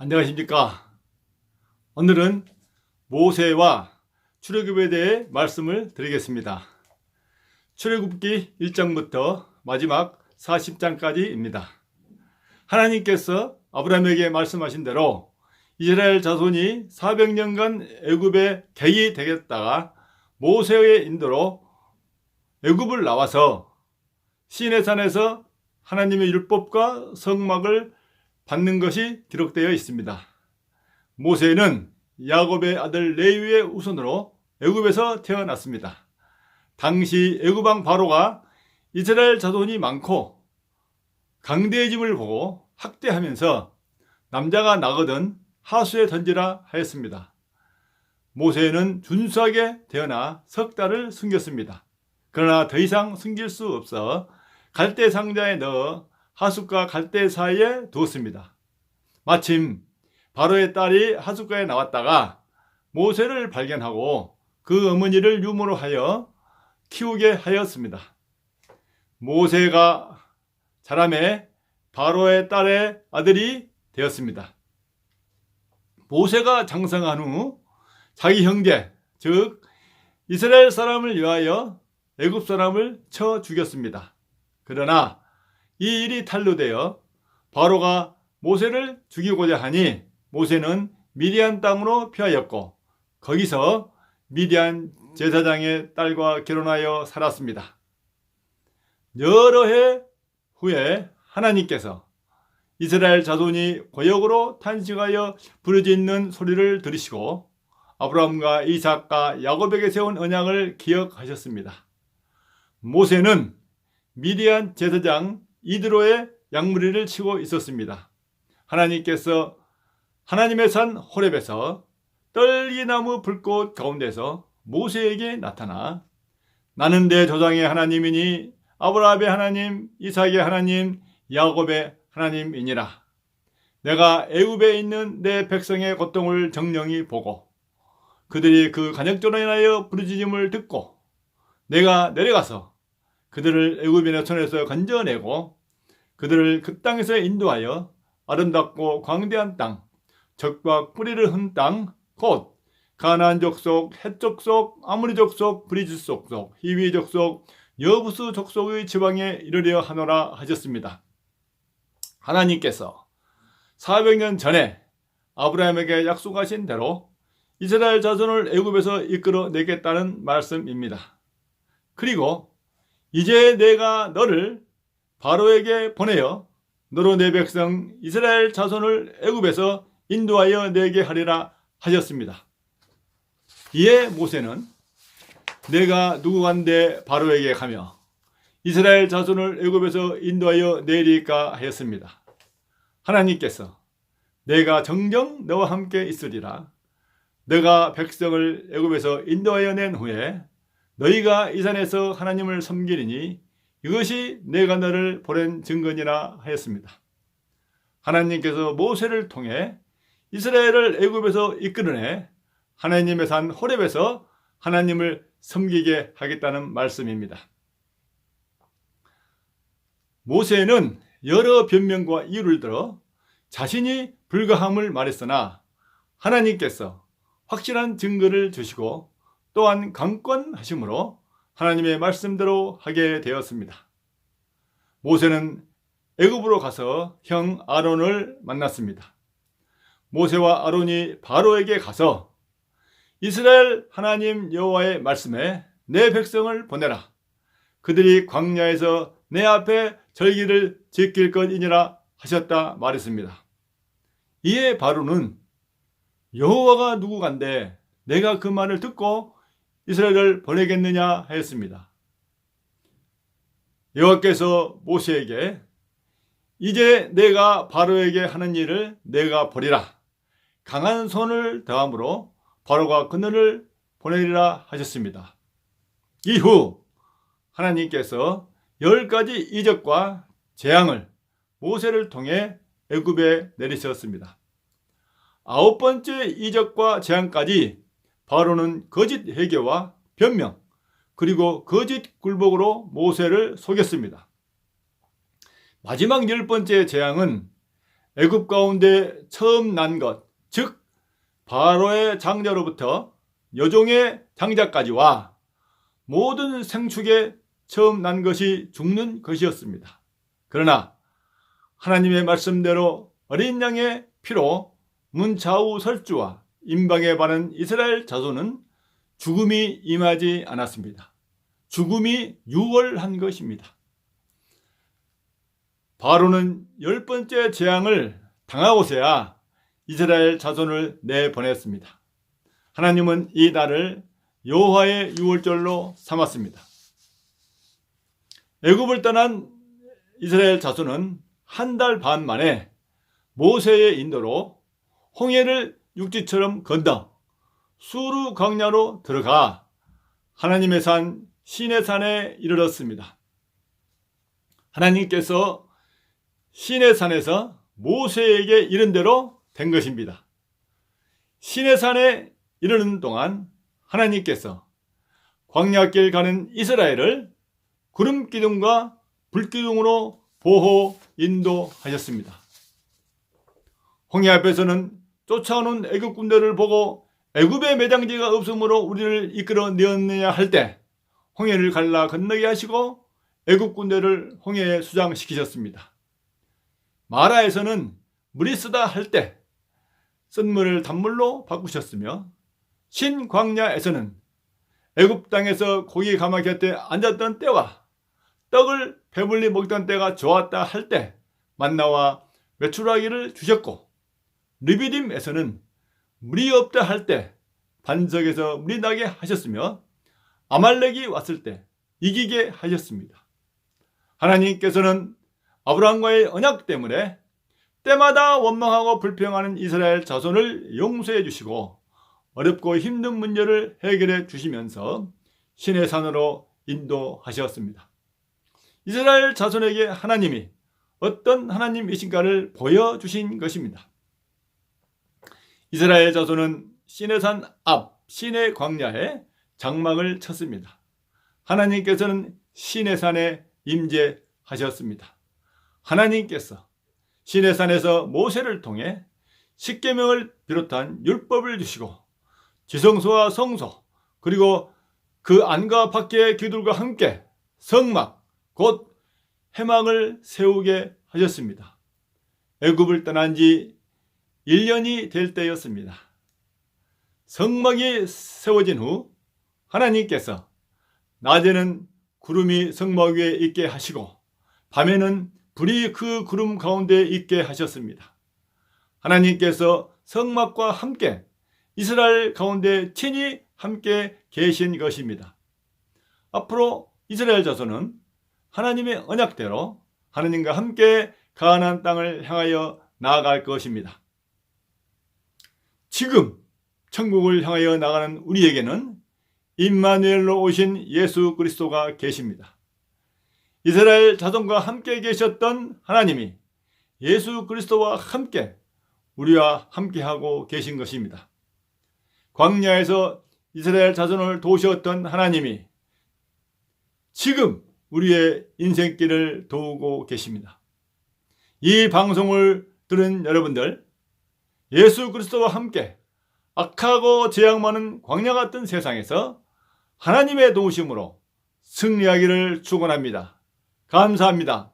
안녕하십니까. 오늘은 모세와 출애굽에 대해 말씀을 드리겠습니다. 출애굽기 1장부터 마지막 40장까지입니다. 하나님께서 아브라함에게 말씀하신 대로 이스라엘 자손이 400년간 애굽의 객이 되겠다가 모세의 인도로 애굽을 나와서 시내산에서 하나님의 율법과 성막을 받는 것이 기록되어 있습니다. 모세는 야곱의 아들 레위의 후손으로 애굽에서 태어났습니다. 당시 애굽 왕 바로가 이스라엘 자손이 많고 강대해짐을 보고 학대하면서 남자가 나거든 하수에 던지라 하였습니다. 모세는 준수하게 태어나 석 달을 숨겼습니다. 그러나 더 이상 숨길 수 없어 갈대 상자에 넣어 하숫과 갈대 사이에 두었습니다. 마침 바로의 딸이 하숫가에 나왔다가 모세를 발견하고 그 어머니를 유모로 하여 키우게 하였습니다. 모세가 자라매 바로의 딸의 아들이 되었습니다. 모세가 장성한 후 자기 형제, 즉 이스라엘 사람을 위하여 애굽 사람을 쳐 죽였습니다. 그러나 이 일이 탄로되어 바로가 모세를 죽이고자 하니 모세는 미디안 땅으로 피하였고 거기서 미디안 제사장의 딸과 결혼하여 살았습니다. 여러 해 후에 하나님께서 이스라엘 자손이 고역으로 탄식하여 부르짖는 소리를 들으시고 아브라함과 이삭과 야곱에게 세운 언약을 기억하셨습니다. 모세는 미디안 제사장 이드로의 양무리를 치고 있었습니다. 하나님께서 하나님의 산 호렙에서 떨기나무 불꽃 가운데서 모세에게 나타나 나는 내 조상의 하나님이니 아브라함의 하나님, 이삭의 하나님, 야곱의 하나님이니라. 내가 애굽에 있는 내 백성의 고통을 정령히 보고 그들이 그 간역조로 인하여 부르짖음을 듣고 내가 내려가서 그들을 애굽인의 손에서 건져내고 그들을 그 땅에서 인도하여 아름답고 광대한 땅, 적과 뿌리를 흔 땅, 곧 가나안 족속, 헷 족속, 아모리 족속, 브리즈 족속, 히위 족속, 여부스 족속의 지방에 이르려 하노라 하셨습니다. 하나님께서 400년 전에 아브라함에게 약속하신 대로 이스라엘 자손을 애굽에서 이끌어내겠다는 말씀입니다. 그리고 이제 내가 너를 바로에게 보내어 너로 내 백성 이스라엘 자손을 애굽에서 인도하여 내게 하리라 하셨습니다. 이에 모세는 내가 누구간데 바로에게 가며 이스라엘 자손을 애굽에서 인도하여 내리까 하였습니다. 하나님께서 내가 정녕 너와 함께 있으리라. 내가 백성을 애굽에서 인도하여 낸 후에 너희가 이 산에서 하나님을 섬기리니 이것이 내가 너를 보낸 증거니라 하였습니다. 하나님께서 모세를 통해 이스라엘을 애굽에서 이끌어내 하나님의 산 호렙에서 하나님을 섬기게 하겠다는 말씀입니다. 모세는 여러 변명과 이유를 들어 자신이 불가함을 말했으나 하나님께서 확실한 증거를 주시고 또한 강권하심으로 하나님의 말씀대로 하게 되었습니다. 모세는 애굽으로 가서 형 아론을 만났습니다. 모세와 아론이 바로에게 가서 이스라엘 하나님 여호와의 말씀에 내 백성을 보내라. 그들이 광야에서 내 앞에 절기를 지킬 것이니라 하셨다 말했습니다. 이에 바로는 여호와가 누구간데 내가 그 말을 듣고 이스라엘을 보내겠느냐 하였습니다. 여호와께서 모세에게 이제 내가 바로에게 하는 일을 내가 보리라. 강한 손을 더함으로 바로가 그들을 보내리라 하셨습니다. 이후 하나님께서 10가지 이적과 재앙을 모세를 통해 애굽에 내리셨습니다. 9번째 이적과 재앙까지 바로는 거짓 회개와 변명 그리고 거짓 굴복으로 모세를 속였습니다. 마지막 10번째 재앙은 애굽 가운데 처음 난 것, 즉 바로의 장자로부터 여종의 장자까지와 모든 생축에 처음 난 것이 죽는 것이었습니다. 그러나 하나님의 말씀대로 어린 양의 피로 문차후 설주와 임방에 바른 이스라엘 자손은 죽음이 임하지 않았습니다. 죽음이 유월한 것입니다. 바로는 10번째 재앙을 당하고서야 이스라엘 자손을 내보냈습니다. 하나님은 이 날을 여호와의 유월절로 삼았습니다. 애굽을 떠난 이스라엘 자손은 한 달 반 만에 모세의 인도로 홍해를 육지처럼 건너 수르 광야로 들어가 하나님의 산 시내산에 이르렀습니다. 하나님께서 시내산에서 모세에게 이른 대로 된 것입니다. 시내산에 이르는 동안 하나님께서 광야길 가는 이스라엘을 구름기둥과 불기둥으로 보호 인도하셨습니다. 홍해 앞에서는 쫓아오는 애굽 군대를 보고 애굽의 매장지가 없으므로 우리를 이끌어 내었느냐 할 때 홍해를 갈라 건너게 하시고 애굽 군대를 홍해에 수장시키셨습니다. 마라에서는 물이 쓰다 할 때 쓴물을 단물로 바꾸셨으며 신광야에서는 애굽 땅에서 고기 가마 곁에 앉았던 때와 떡을 배불리 먹던 때가 좋았다 할 때 만나와 메추라기를 주셨고, 르비딤에서는 물이 없다 할 때 반석에서 물이 나게 하셨으며 아말렉이 왔을 때 이기게 하셨습니다. 하나님께서는 아브라함과의 언약 때문에 때마다 원망하고 불평하는 이스라엘 자손을 용서해 주시고 어렵고 힘든 문제를 해결해 주시면서 신의 산으로 인도하셨습니다. 이스라엘 자손에게 하나님이 어떤 하나님이신가를 보여주신 것입니다. 이스라엘 자손은 시내산 앞 시내 광야에 장막을 쳤습니다. 하나님께서는 시내산에 임재하셨습니다. 하나님께서 시내산에서 모세를 통해 십계명을 비롯한 율법을 주시고 지성소와 성소 그리고 그 안과 밖의 기둥과 함께 성막 곧 회막을 세우게 하셨습니다. 애굽을 떠난 지 1년이 될 때였습니다. 성막이 세워진 후 하나님께서 낮에는 구름이 성막 위에 있게 하시고 밤에는 불이 그 구름 가운데 있게 하셨습니다. 하나님께서 성막과 함께 이스라엘 가운데 친히 함께 계신 것입니다. 앞으로 이스라엘 자손은 하나님의 언약대로 하나님과 함께 가나안 땅을 향하여 나아갈 것입니다. 지금 천국을 향하여 나가는 우리에게는 임마누엘로 오신 예수 그리스도가 계십니다. 이스라엘 자손과 함께 계셨던 하나님이 예수 그리스도와 함께 우리와 함께하고 계신 것입니다. 광야에서 이스라엘 자손을 도우셨던 하나님이 지금 우리의 인생길을 도우고 계십니다. 이 방송을 들은 여러분들, 예수 그리스도와 함께 악하고 재앙 많은 광야 같은 세상에서 하나님의 도우심으로 승리하기를 축원합니다. 감사합니다.